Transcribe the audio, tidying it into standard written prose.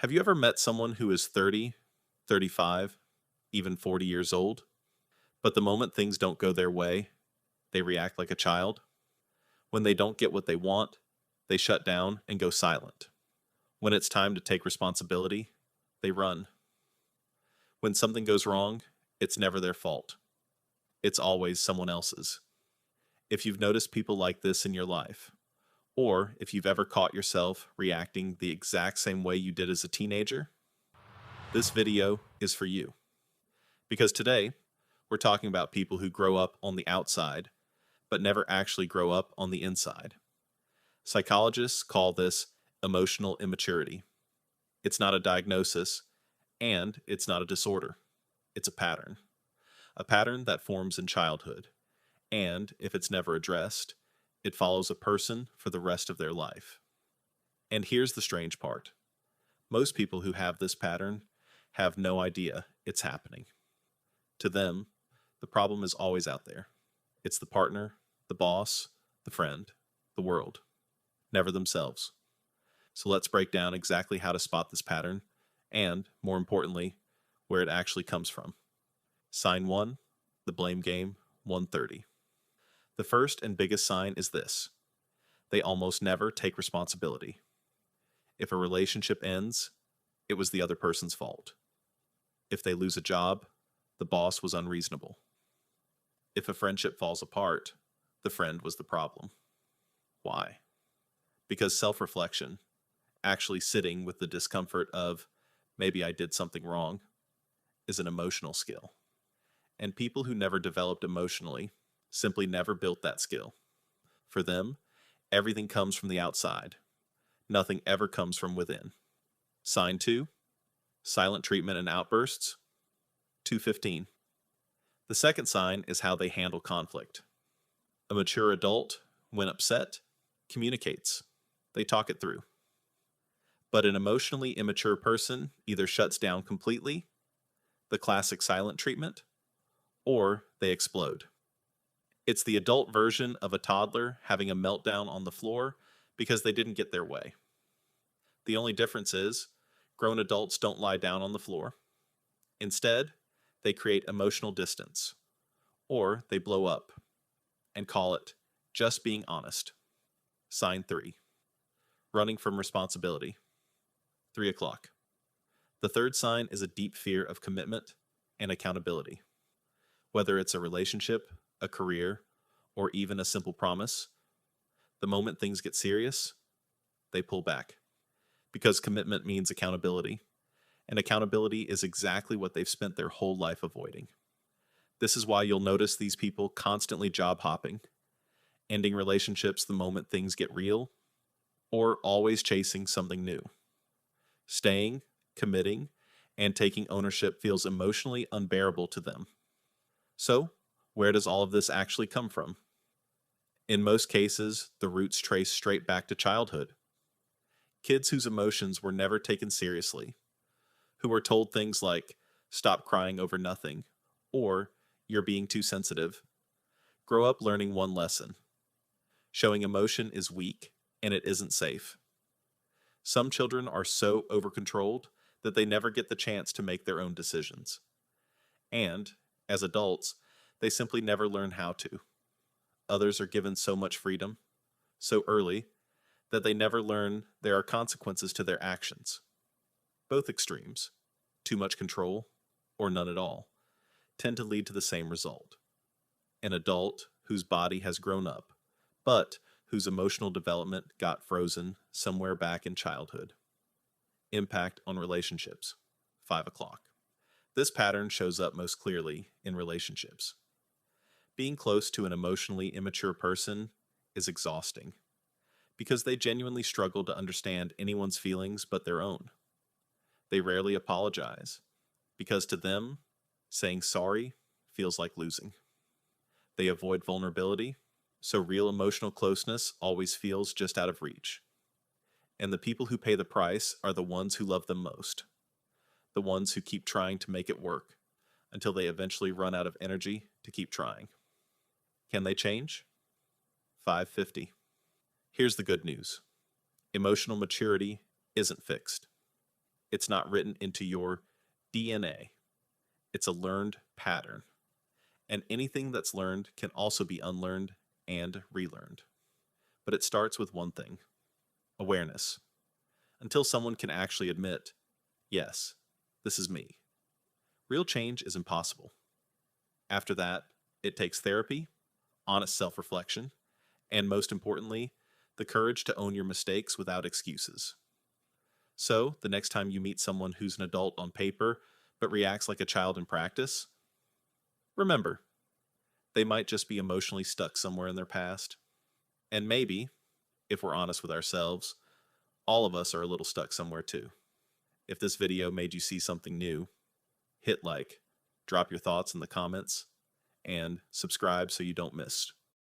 Have you ever met someone who is 30, 35, even 40 years old, but the moment things don't go their way, they react like a child? When they don't get what they want, they shut down and go silent. When it's time to take responsibility, they run. When something goes wrong, it's never their fault. It's always someone else's. If you've noticed people like this in your life, or if you've ever caught yourself reacting the exact same way you did as a teenager, this video is for you. Because today, we're talking about people who grow up on the outside, but never actually grow up on the inside. Psychologists call this emotional immaturity. It's not a diagnosis, and it's not a disorder. It's a pattern. A pattern that forms in childhood, and if it's never addressed, it follows a person for the rest of their life. And here's the strange part. Most people who have this pattern have no idea it's happening. To them, the problem is always out there. It's the partner, the boss, the friend, the world, never themselves. So let's break down exactly how to spot this pattern and, more importantly, where it actually comes from. Sign 1, the blame game, 130. The first and biggest sign is this. They almost never take responsibility. If a relationship ends, it was the other person's fault. If they lose a job, the boss was unreasonable. If a friendship falls apart, the friend was the problem. Why? Because self-reflection, actually sitting with the discomfort of, maybe I did something wrong, is an emotional skill. And people who never developed emotionally simply never built that skill. For them, everything comes from the outside. Nothing ever comes from within. Sign 2, silent treatment and outbursts, 215. The second sign is how they handle conflict. A mature adult, when upset, communicates. They talk it through. But an emotionally immature person either shuts down completely, the classic silent treatment, or they explode. It's the adult version of a toddler having a meltdown on the floor because they didn't get their way. The only difference is, grown adults don't lie down on the floor. Instead, they create emotional distance, or they blow up, and call it just being honest. Sign 3, running from responsibility, 3 o'clock. The third sign is a deep fear of commitment and accountability. Whether it's a relationship, a career, or even a simple promise, the moment things get serious, they pull back. Because commitment means accountability, and accountability is exactly what they've spent their whole life avoiding. This is why you'll notice these people constantly job hopping, ending relationships the moment things get real, or always chasing something new. Staying, committing, and taking ownership feels emotionally unbearable to them. So, where does all of this actually come from? In most cases, the roots trace straight back to childhood. Kids whose emotions were never taken seriously, who were told things like, stop crying over nothing, or you're being too sensitive, grow up learning one lesson. Showing emotion is weak, and it isn't safe. Some children are so over-controlled that they never get the chance to make their own decisions. And, as adults, they simply never learn how to. Others are given so much freedom, so early, that they never learn there are consequences to their actions. Both extremes, too much control or none at all, tend to lead to the same result. An adult whose body has grown up, but whose emotional development got frozen somewhere back in childhood. Impact on relationships, 5 o'clock. This pattern shows up most clearly in relationships. Being close to an emotionally immature person is exhausting because they genuinely struggle to understand anyone's feelings but their own. They rarely apologize because to them, saying sorry feels like losing. They avoid vulnerability, so real emotional closeness always feels just out of reach. And the people who pay the price are the ones who love them most, the ones who keep trying to make it work until they eventually run out of energy to keep trying. Can they change? 550. Here's the good news. Emotional maturity isn't fixed. It's not written into your DNA. It's a learned pattern. And anything that's learned can also be unlearned and relearned. But it starts with one thing: awareness. Until someone can actually admit, yes, this is me, real change is impossible. After that, it takes therapy, honest self reflection, and most importantly, the courage to own your mistakes without excuses. So, the next time you meet someone who's an adult on paper but reacts like a child in practice, remember, they might just be emotionally stuck somewhere in their past. And maybe, if we're honest with ourselves, all of us are a little stuck somewhere too. If this video made you see something new, hit like, drop your thoughts in the comments, and subscribe so you don't miss